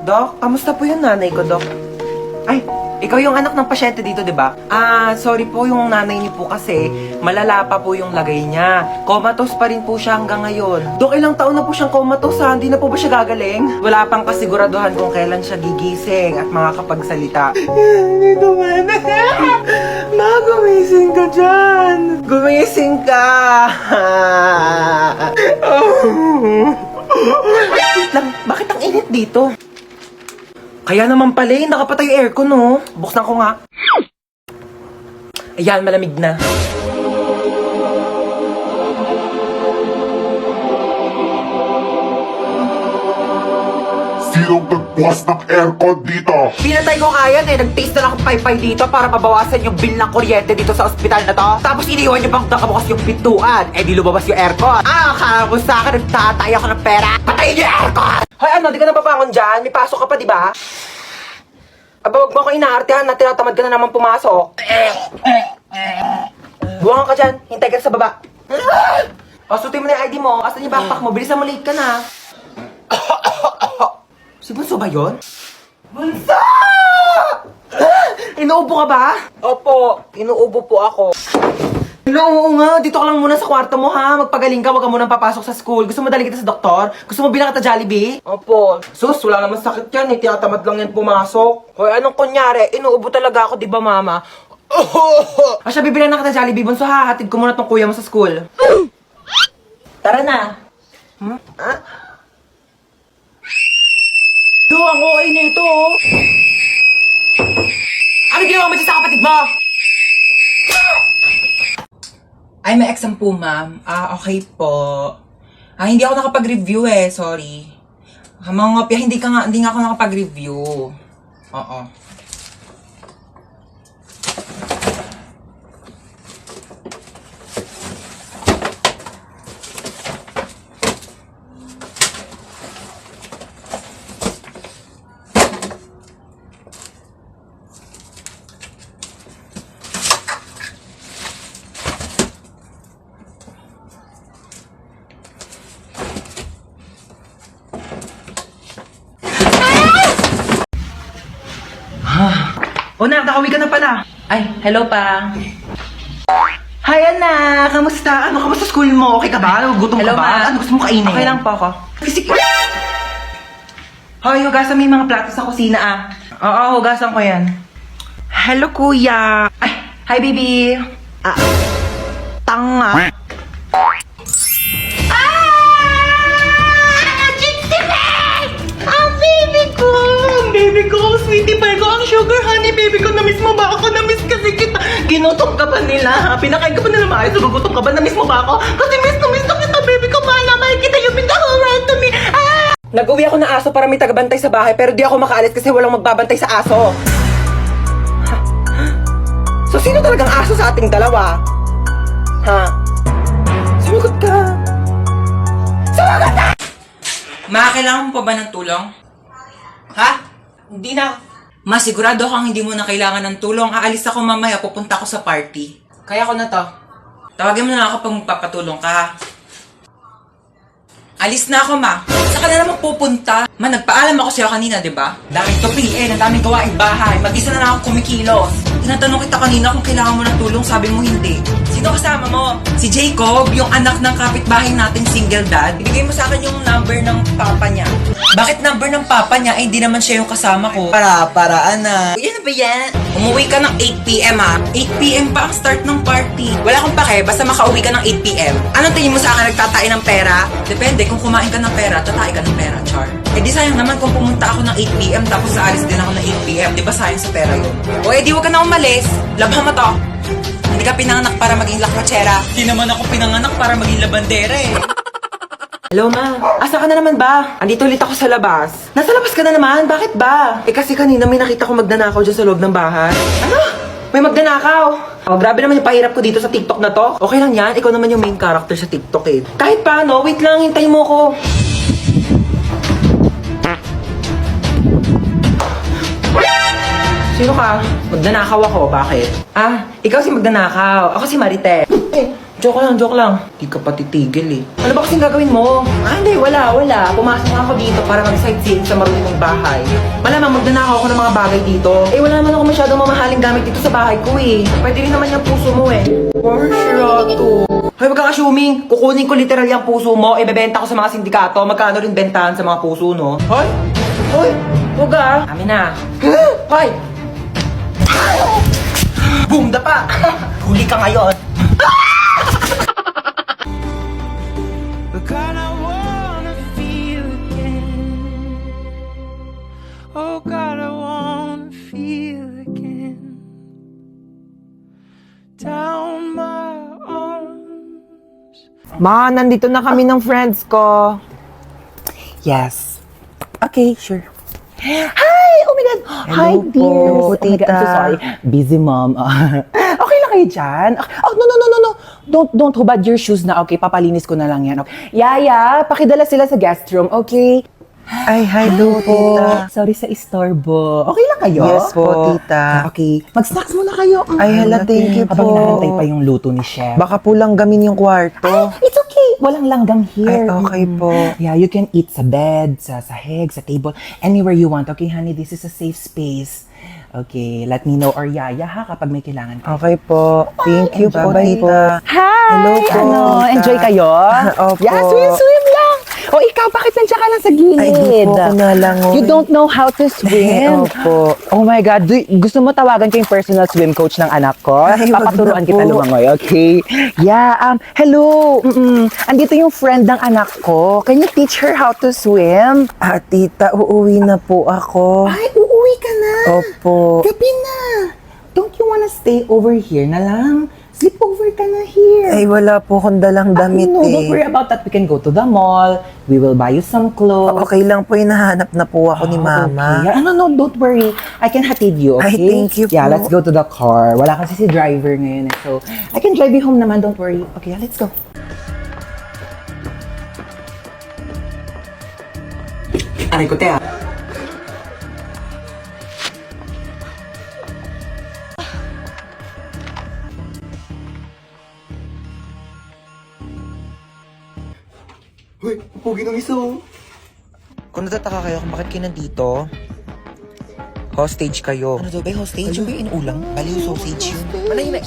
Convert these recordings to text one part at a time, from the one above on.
Dok, kamusta po yung nanay ko, Dok? Ay, ikaw yung anak ng pasyente dito, di ba? Sorry po, yung nanay niyo po kasi malala pa po yung lagay niya. Comatose pa rin po siya hanggang ngayon. Dok, ilang taon na po siyang comatose ha? Hindi na po ba siya gagaling? Wala pang kasiguraduhan kung kailan siya gigising at makakapagsalita. Dito man. Ma, gumising ka dyan. Gumising ka. Wait lang, bakit ang init dito? Kaya naman pala, nakapatay yung aircon, no? Buksan ko nga. Ayan, malamig na. Sinong nagbukas ng aircon dito? Pinatay ko kaya eh. Nag-taste na lang akong paypay dito para mabawasan yung bill ng kuryente dito sa ospital na to. Tapos iniwan niyo bang nakabukas yung pintuan? Eh di lumabas yung aircon. Akala mo sa akin nagtatay ako ng pera. Patayin niyo yung aircon! Hoy ano, di ka na babangon dyan? May pasok ka pa, di ba? Aba, wag mo ako inaartehan na tinatamad ka na naman pumasok. Buwangan ka dyan. Hintay ka sa baba. O, sutin mo na yung ID mo. Asan yung backpack mo? Bilisan mo, late ka na. Si Bunso ba yun? Bunso! Inuubo ka ba? Opo, inuubo po ako. Oo nga, dito ka lang muna sa kwarto mo ha. Magpagaling ka, wag ka munang papasok sa school. Gusto mo dali kita sa doktor? Gusto mo bilang kita Jollibee? Opo. Sus, wala naman sakit yan. Tinatamad lang yan pumasok. Hoy, anong kunyari? Inuubo talaga ako, di ba mama? Siya, bibilang na kita Jollibee. Bunso ha, hatid ko muna tong kuya mo sa school. Tara na. Yo, ang okay na ito, oh. Ano ginawa mo sa kapatid mo? Ay, may exam po, ma'am. Okay po. Hindi ako nakapag-review eh. Sorry. Mga ngopya, hindi nga ako nakapag-review. Oo. O na, nakauwi ka na pala. Ay, hello pa. Hi, anak! Kamusta? Kamusta school mo? Okay ka ba? Gutom Hello, ka ba? ma. Ano gusto mo kainin? Okay lang po ako. Sige. Hoy, hugasan mo yung mga plato sa kusina, ah. Oo, hugasan ko yan. Hello, kuya. Ay, hi, baby. Tanga. Baby ko, sweetie pie ko, ang sugar honey, baby ko, na-miss mo ba ako? Na-miss kasi kita. Ginutom ka ba nila? Pinakain ka ba nila maayos? Gugutom ka ba? Na-miss mo ba ako? Kasi miss na kita, baby ko. Mahal na mahal kita. You've been the whole world to me. Nag-uwi ako ng aso para may tagabantay sa bahay, pero di ako makaalis kasi walang magbabantay sa aso. So, sino talagang aso sa ating dalawa? Ha? Sumagot ka. Sumagot ka! Ma, kailangan mo pa ba ng tulong? Ha? Hindi na. Ma, sigurado kang hindi mo na kailangan ng tulong. Aalis ako mamaya, pupunta ako sa party. Kaya ko na to. Tawagin mo na lang ako pag magpapatulong ka, ha? Alis na ako, ma. Saan ka na naman pupunta? Ma, nagpaalam ako sa'yo kanina, di ba? Dahil to PN, ang daming gawaing bahay. Mag-isa na lang ako kumikilos. Tinatanong kita kanina kung kailangan mo ng tulong, sabi mo hindi. Sino kasama mo? Si Jacob, yung anak ng kapitbahay nating single dad. Ibigay mo sa akin yung number ng papa niya. Bakit number ng papa niya? Eh, hindi naman siya yung kasama ko. Para-paraan na. Yan na ba yan? Umuwi ka ng 8 p.m. ha? 8 p.m. pa ang start ng party. Wala akong pake, basta makauwi ka ng 8 p.m. Anong tingin mo sa akin, nagtatain ng pera? Depende, kung kumain ka ng pera, tatain ka ng pera, char. Eh di sayang naman kung pumunta ako ng 8 p.m. tapos aalis din ako ng 8 p.m. Di ba sayang sa pera yun? O eh di wag ka na umalis. Labhan mo to. Hindi ka pinanganak para maging lakwachera. Hindi naman ako pinanganak para maging labandera eh. Hello, ma. Asa ka na naman ba? Andito ulit ako sa labas. Nasa labas ka na naman? Bakit ba? Eh kasi kanina may nakita ko magnanakaw dyan sa loob ng bahay. Ano? May magnanakaw? Oh, grabe naman yung pahirap ko dito sa TikTok na to. Okay lang yan, ikaw naman yung main character sa TikTok eh. Kahit paano, wait lang, hintay mo ko. Sino ka? Magnanakaw ako, bakit? Ikaw si magnanakaw. Ako si Marite. Eh, Joke lang. Di ka pa titigil eh. Ano ba kasing gagawin mo? Hindi, wala. Pumasok ako dito para mag-sightseeing sa marunong kong bahay. Malamang magnanakaw ako ng mga bagay dito. Wala naman ako masyadong mamahaling gamit dito sa bahay ko eh. Pwede rin naman yung puso mo eh. Marshato. Hoy, wag kang assuming. Kukunin ko literal yung puso mo, ibebenta ko sa mga sindikato. Magkano rin bentahan sa mga puso, no? Hoy, wag ah. Amin na. Hoy! Boom, dapa! Huli ka ngayon. God, I wanna feel again. Oh God, I wanna feel again. Down my arms. Ma, nandito na kami ng friends ko. Yes. Okay, sure. Hi! Oh my God! Hi, po. dears! Hello, Oh my God, I'm so tita. sorry. Busy, mom. Okay lang kayo dyan? Oh, no. Don't hubad your shoes na, okay? Papalinis ko na lang yan. Okay. Yaya, pakidala sila sa guest room, okay? Ay, hello, tita. Sorry sa istorbo. Okay lang kayo? Yes po, tita. Okay. Mag-snacks muna kayo. Ay, hala, thank you Habang po. inaantay pa yung luto ni Chef. Baka po langgamin yung kwarto. It's okay. Walang langgam here. Ay, okay po. Yeah, you can eat sa bed, sa sahig, sa table, anywhere you want. Okay, honey, this is a safe space. Okay, let me know or yaya ha kapag may kailangan ka. Okay po. Thank you po, Bye-bye tita. Hi! Hello po, Ano, tita. enjoy kayo? Opo. Yeah, swim lang! O ikaw, bakit nandiyan ka lang sa gilid? Ay, di po ako nalangoy. You don't know how to swim? Opo. Oh my God, gusto mo tawagan ko yung personal swim coach ng anak ko? Ay, wag Papaturuan na kita po. lumangoy, okay? Yeah, hello! Andito yung friend ng anak ko. Can you teach her how to swim? Tita, uuwi na po ako. Ay, uuwi ka na! Opo. Gabi na! Don't you wanna stay over here na lang? Sleep over ka na here. Ay, wala po akong dalang damit No, don't worry eh. about that. We can go to the mall. We will buy you some clothes. Okay lang po, hinahanap na po ako ni mama. Okay. No, don't worry. I can hatid you, okay? Ay, thank you Yeah, po. let's go to the car. Wala kasi si driver ngayon eh. So, I can drive you home naman, don't worry. Okay, let's go. Aray ko, te ah. Hoy, pugi ng isa oh. Kung natataka kayo kung bakit kayo nandito, hostage kayo. Ano daw ba yung hostage? Yung ba yung inuulang? Bali yung sausage yun. Manahimik.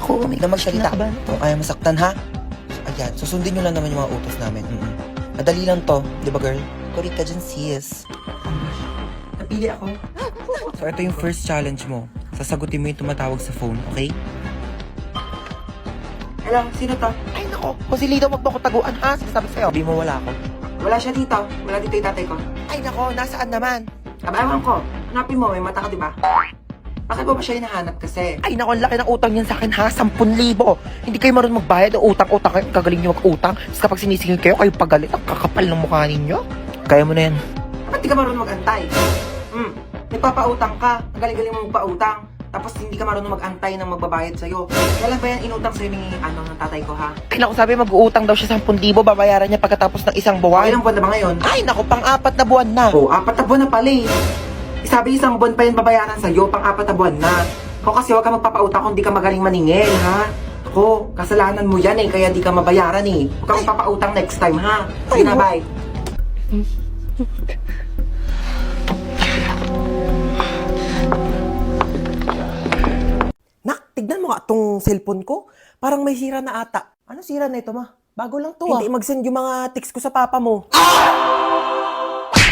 Ako, may na magsalita. Kung kaya masaktan ha? Ayan, susundin nyo lang naman yung mga utos namin. Madali lang to, di ba girl? Kurit ka dyan, sis. Napili ako. So, ito yung first challenge mo. Sasagutin mo yung tumatawag sa phone, okay? Hello, sino to? Ay, nako. Kung si Lido, wag mo ko taguan, ha? Sinasabi sa'yo. Sabi mo wala ako. Wala siya dito. Wala dito yung tatay ko. Ay, nako. Nasaan naman? Kabayawan ko. Hanapin mo. May mata ka, di ba? Bakit mo ba siya hinahanap kasi? Ay, nako. Ang laki ng utang niyan sa akin, ha? 10,000. Hindi kayo marunong magbayad. Utang-utang kayo. Kagaling niyo mag-utang. Tapos kapag sinisingil kayo, kayo pagalit. Ang kakapal ng mukha ninyo. Kaya mo na yan. Ba't di ka marunong mag-antay? Nagpapautang ka. Ang galing-galing mo magpautang. Tapos hindi ka marunong mag-antay ng magbabayad sa'yo. Kailan ba yan inutang sa'yo ng tatay ko, ha? Ay, naku, sabi mag-uutang daw siya 10,000, babayaran niya pagkatapos ng isang buwan. Ilang buwan na ba ngayon? Ay, naku, pang-4 na buwan na. Oo, 4 na buwan na pala eh. Sabi isang buwan pa yan babayaran sa'yo, pang-4 na buwan na. Ako kasi huwag ka magpapautang kung di ka magaling maningil, ha? Ako, kasalanan mo yan eh, kaya di ka mabayaran eh. Huwag ka magpapautang next time, ha? Sige na, bye. Nak, tignan mo nga itong cellphone ko. Parang may sira na ata. Ano sira na ito, ma? Bago lang to, Hindi mag-send yung mga text ko sa papa mo.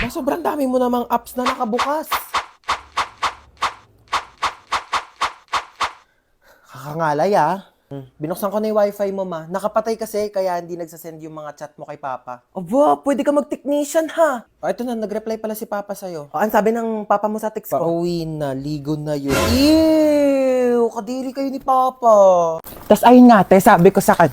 Ma, sobrang dami mo namang apps na nakabukas. Kakangalay, ah. Binuksan ko na yung wifi mo, ma. Nakapatay kasi, kaya hindi nagsasend yung mga chat mo kay papa. Aba, pwede ka mag-technician, ha? Ito na, nag-reply pala si papa sa'yo. Ang sabi ng papa mo sa text ko? Pauwi na, ligo na yun. Ew, kadiri kayo ni papa. Tapos ayun nga, te, sabi ko sa kanya,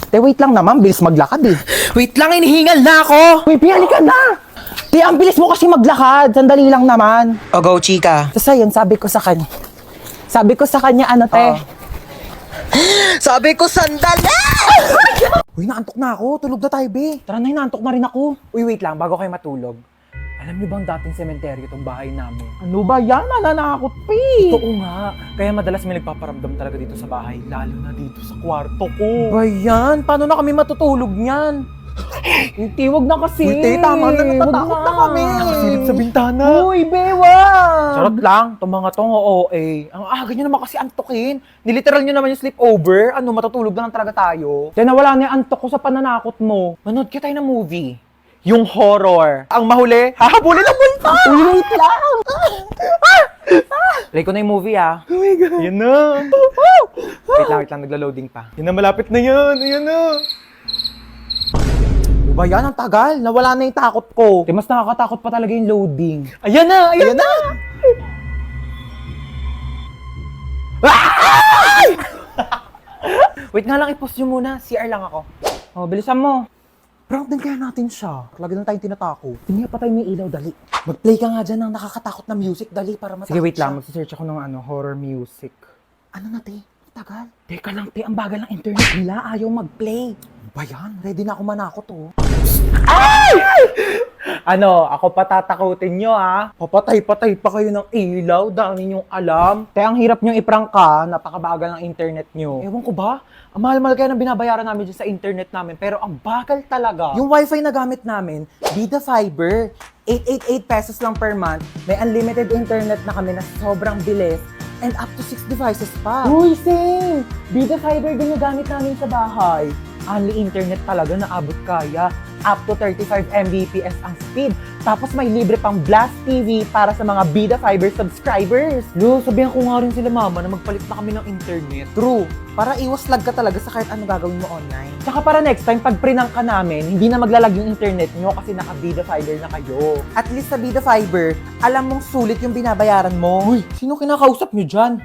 te, wait lang naman, bilis maglakad eh. Wait lang, inihingal na ako! Uy, piyali ka na! Te, ang bilis mo kasi maglakad, sandali lang naman. O, go, chika. Tapos ayun, sabi ko sa kanya, ano, te, Sabi ko, sandali! Uy, naantok na ako. Tulog na tayo, be. tara na, inaantok na rin ako. Uy, wait lang, bago kayo matulog. Alam niyo bang dating sementeryo itong bahay namin? Ano ba yan? Nananakot pa eh. Oo nga. Kaya madalas may nagpaparamdam talaga dito sa bahay. Lalo na dito sa kwarto ko. Ba yan? Paano na kami matutulog niyan? Hindi, wag na kasi. Uy, tama na, natatakot na kami. Nakasilip sa bintana. Uy, bewa! Charot lang, itong mga tong OA. Ang aga nyo naman kasi antukin. Niliteral nyo naman yung sleepover. Ano, matutulog na lang talaga tayo. Kaya nawala na yung antok ko sa pananakot mo. Manood ka tayo ng movie. Yung horror. Ang mahuli, hahabulin ang multo! Uy, wait lang! Play ko na yung movie ah. Oh my God. Yan na. Wait lang, nagla-loading pa. Yan na, malapit na yan. Ayan na. Ba yan? Ang tagal. Nawala na yung takot ko. Mas nakakatakot pa talaga yung loading. Ayan na! Ayan na! Wait nga lang, i-pause nyo muna. CR lang ako. Oh, bilisan mo. Prank din kaya natin siya. Lagi na tayong tinatako. Tingnan pa tayo may ilaw, dali. Mag-play ka nga dyan ng nakakatakot na music. Dali para matakot Sige, wait siya. lang. Magsisearch ako ng horror music. Ano na, te? Tagal. Teka lang, te. Ang bagal ng internet nila. Ayaw mag-play. Ba yan? Ready na ako manakot, oh. Ano, ako patatakutin nyo, ha? Papatay-patay pa kayo ng ilaw. Dami nyong alam. Te, ang hirap nyong iprank ka. Napakabagal ng internet nyo. Ewan ko ba? Ang mahal-mahal kaya ng binabayaran namin dyan sa internet namin. Pero ang bagal talaga. Yung wifi na gamit namin, Vida Fiber. 888 pesos lang per month. May unlimited internet na kami na sobrang bilis. And up to 6 devices pa. Uy, sing! Vida Fiber ginagamit namin sa bahay. Only internet talaga na abot kaya. Up to 35 Mbps ang speed. Tapos may libre pang Blast TV para sa mga Vida Fiber subscribers. Lo, sabihan ko nga rin sila mama na magpalit na kami ng internet. True. Para iwas lag ka talaga sa kahit ano gagawin mo online. Tsaka para next time, pag prinang ka namin, hindi na maglalag yung internet nyo kasi naka-Vida Fiber na kayo. At least sa Vida Fiber, alam mong sulit yung binabayaran mo. Uy, sino kinakausap nyo dyan?